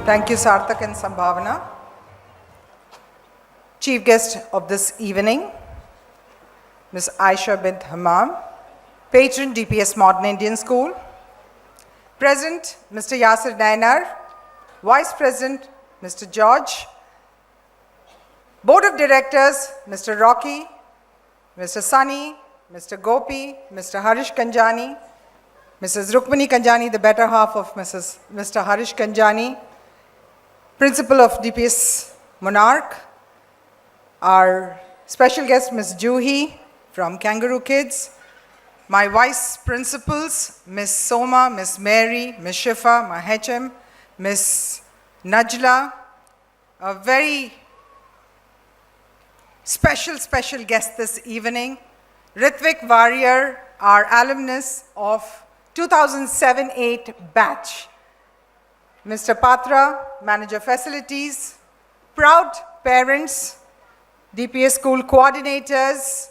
Thank you, Sarthak and Sambhavana. Chief guest of this evening, Ms. Aisha bint Hammam, Patron DPS Modern Indian School. President, Mr. Yasir Nainar, Vice President, Mr. George. Board of Directors, Mr. Rocky, Mr. Sunny, Mr. Gopi, Mr. Harish Kanjani, Mrs. Rukmini Kanjani, the better half of Mr. Harish Kanjani, Principal of DPS Monarch, our special guest, Ms. Juhi from Kangaroo Kids, my vice principals, Ms. Soma, Ms. Mary, Ms. Shifa, my HM, Ms. Najla, a very special guest this evening, Ritvik Warrior, our alumnus of 2007-8 batch, Mr. Patra, Manager Facilities, proud parents, DPS school coordinators,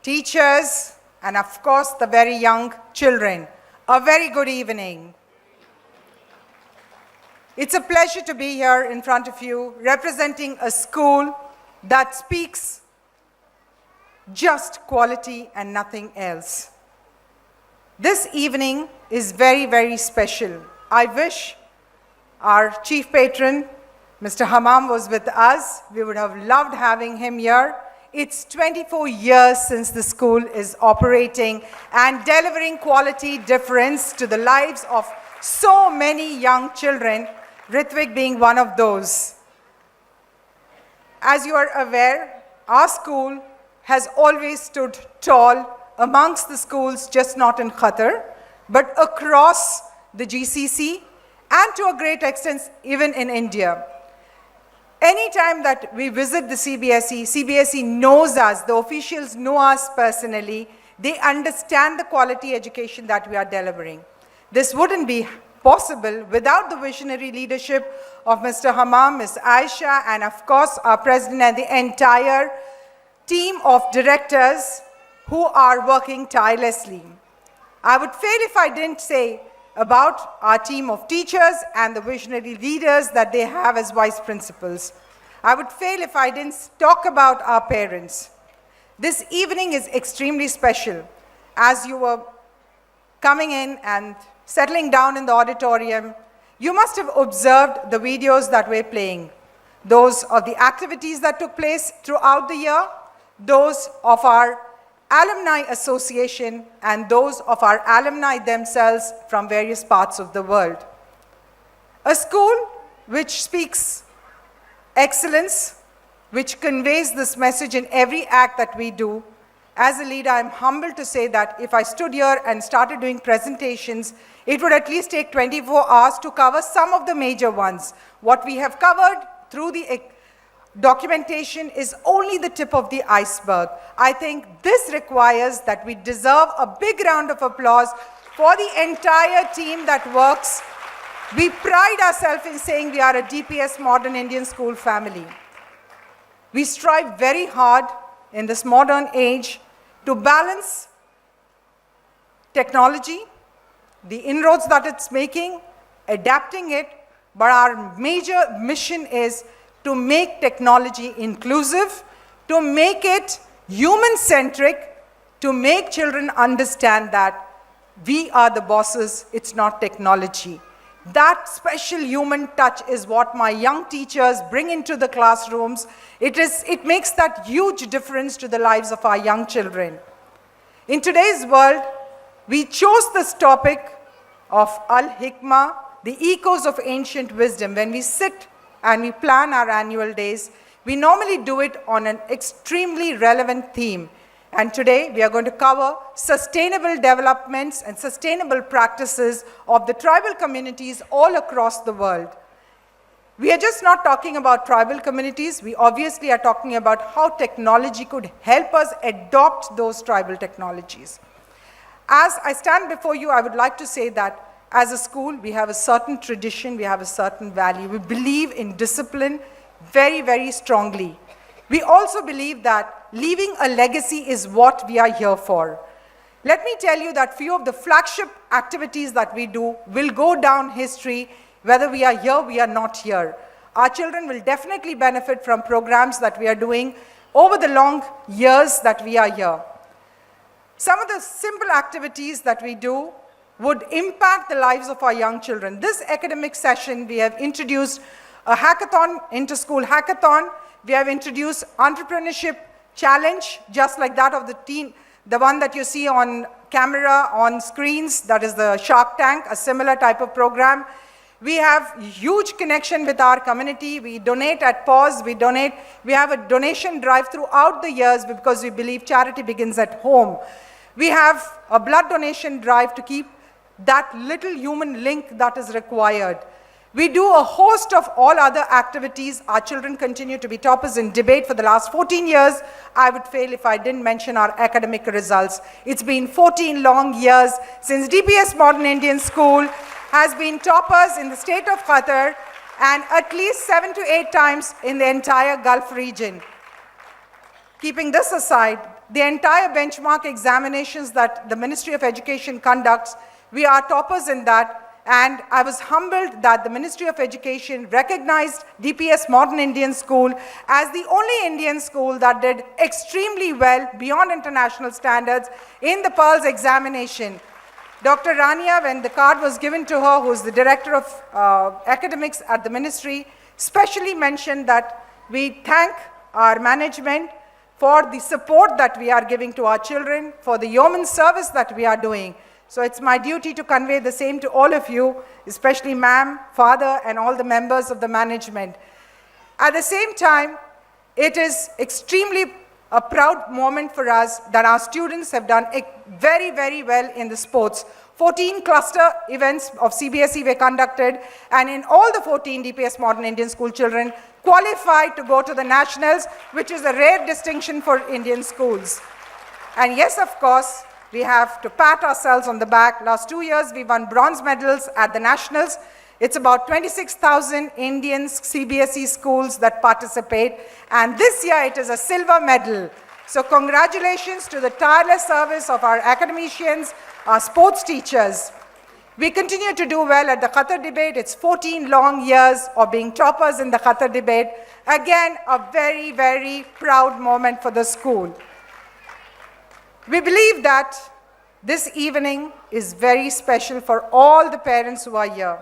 teachers, and of course the very young children. A very good evening. It's a pleasure to be here in front of you, representing a school that speaks just quality and nothing else. This evening is very special. I wish our chief patron, Mr. Hammam, was with us. We would have loved having him here. It's 24 years since the school is operating and delivering quality difference to the lives of so many young children, Ritvik being one of those. As you are aware, our school has always stood tall amongst the schools, just not in Qatar, but across the GCC and to a great extent even in India. Anytime that we visit the CBSE knows us, the officials know us personally, they understand the quality education that we are delivering. This wouldn't be possible without the visionary leadership of Mr. Hammam, Ms. Aisha, and of course our president and the entire team of directors who are working tirelessly. I would fail if I didn't say about our team of teachers and the visionary leaders that they have as vice principals. I would fail if I didn't talk about our parents. This evening is extremely special. As you were coming in and settling down in the auditorium, you must have observed the videos that we're playing. Those of the activities that took place throughout the year, those of our alumni association, and those of our alumni themselves from various parts of the world. A school which speaks excellence, which conveys this message in every act that we do. As a leader, I'm humbled to say that if I stood here and started doing presentations, it would at least take 24 hours to cover some of the major ones. What we have covered through the documentation is only the tip of the iceberg. I think this requires that we deserve a big round of applause for the entire team that works. We pride ourselves in saying we are a DPS Modern Indian School family. We strive very hard in this modern age to balance technology, the inroads that it's making, adapting it, but our major mission is to make technology inclusive, to make it human-centric, to make children understand that we are the bosses, it's not technology. That special human touch is what my young teachers bring into the classrooms. It makes that huge difference to the lives of our young children. In today's world, we chose this topic of Al-Hikmah, the echoes of ancient wisdom. When we sit and we plan our annual days, we normally do it on an extremely relevant theme. And today we are going to cover sustainable developments and sustainable practices of the tribal communities all across the world. We are just not talking about tribal communities. We obviously are talking about how technology could help us adopt those tribal technologies. As I stand before you, I would like to say that as a school, we have a certain tradition, we have a certain value. We believe in discipline very strongly. We also believe that leaving a legacy is what we are here for. Let me tell you that few of the flagship activities that we do will go down history whether we are here, we are not here. Our children will definitely benefit from programs that we are doing over the long years that we are here. Some of the simple activities that we do would impact the lives of our young children. This academic session, we have introduced a hackathon, inter-school hackathon. We have introduced entrepreneurship challenge, just like that of the one that you see on camera, on screens, that is the Shark Tank, a similar type of program. We have huge connection with our community. We donate at pause, we have a donation drive throughout the years because we believe charity begins at home. We have a blood donation drive to keep that little human link that is required. We do a host of all other activities. Our children continue to be toppers in debate for the last 14 years. I would fail if I didn't mention our academic results. It's been 14 long years since DPS Modern Indian School has been toppers in the state of Qatar and at least 7 to 8 times in the entire Gulf region. Keeping this aside, the entire benchmark examinations that the Ministry of Education conducts, we are toppers in that, and I was humbled that the Ministry of Education recognized DPS Modern Indian School as the only Indian school that did extremely well beyond international standards in the Pearls examination. Dr. Rania, when the card was given to her, who is the Director of Academics at the Ministry, specially mentioned that we thank our management for the support that we are giving to our children, for the yeoman service that we are doing. So it's my duty to convey the same to all of you, especially ma'am, father, and all the members of the management. At the same time, it is extremely a proud moment for us that our students have done very, very well in the sports. 14 cluster events of CBSE were conducted, and in all the 14 DPS Modern Indian School children qualified to go to the nationals, which is a rare distinction for Indian schools. And yes, of course, we have to pat ourselves on the back. Last 2 years, we won bronze medals at the nationals. It's about 26,000 Indian CBSE schools that participate, and this year it is a silver medal. So congratulations to the tireless service of our academicians, our sports teachers. We continue to do well at the Qatar debate. It's 14 long years of being toppers in the Qatar debate. Again, a very, very proud moment for the school. We believe that this evening is very special for all the parents who are here.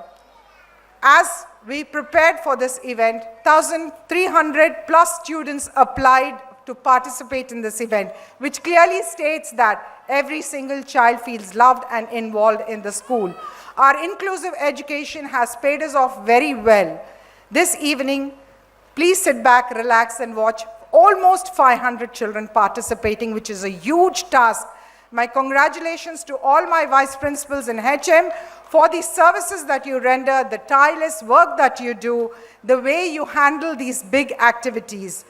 As we prepared for this event, 1,300 plus students applied to participate in this event, which clearly states that every single child feels loved and involved in the school. Our inclusive education has paid us off very well. This evening, please sit back, relax, and watch almost 500 children participating, which is a huge task. My congratulations to all my vice principals in HM for the services that you render, the tireless work that you do, the way you handle these big activities.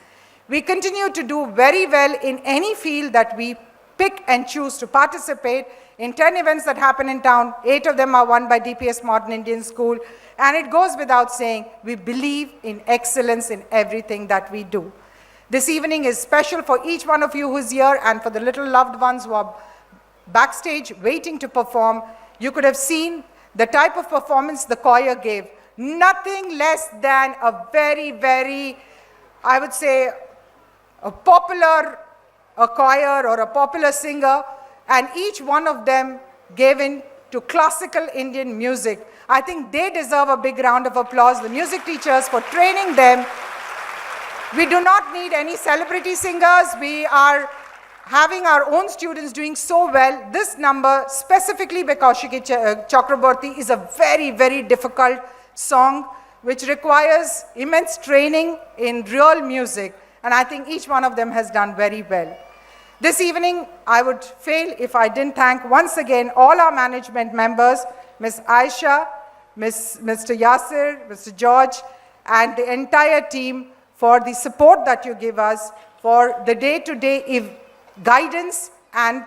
We continue to do very well in any field that we pick and choose to participate. In 10 events that happen in town, 8 of them are won by DPS Modern Indian School. And it goes without saying, we believe in excellence in everything that we do. This evening is special for each one of you who's here and for the little loved ones who are backstage waiting to perform. You could have seen the type of performance the choir gave. Nothing less than a very, very, I would say, a popular choir or a popular singer, and each one of them gave in to classical Indian music. I think they deserve a big round of applause, the music teachers, for training them. We do not need any celebrity singers. We are having our own students doing so well. This number, specifically by Kaushiki Chakraborty, is a very, very difficult song which requires immense training in real music. And I think each one of them has done very well. This evening, I would fail if I didn't thank once again all our management members, Ms. Aisha, Mr. Yasir, Mr. George, and the entire team for the support that you give us, for the day-to-day guidance and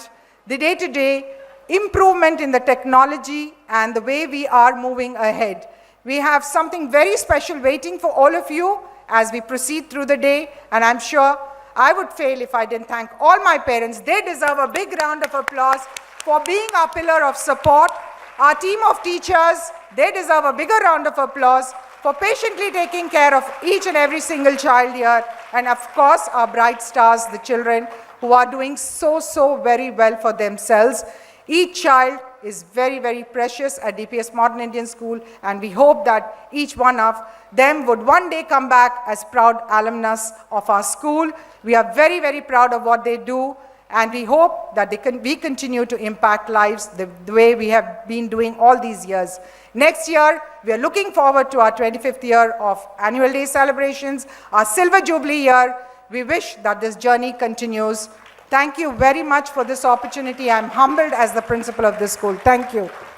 the day-to-day improvement in the technology and the way we are moving ahead. We have something very special waiting for all of you as we proceed through the day, and I'm sure I would fail if I didn't thank all my parents. They deserve a big round of applause for being our pillar of support, our team of teachers, They deserve a bigger round of applause for patiently taking care of each and every single child here. And of course, our bright stars, the children who are doing so very well for themselves. Each child is very, very precious at DPS Modern Indian School, and we hope that each one of them would one day come back as proud alumnus of our school. We are very, very proud of what they do, and we hope that we continue to impact lives the way we have been doing all these years. Next year, we are looking forward to our 25th year of annual day celebrations, our silver jubilee year. We wish that this journey continues. Thank you very much for this opportunity. I'm humbled as the principal of this school. Thank you.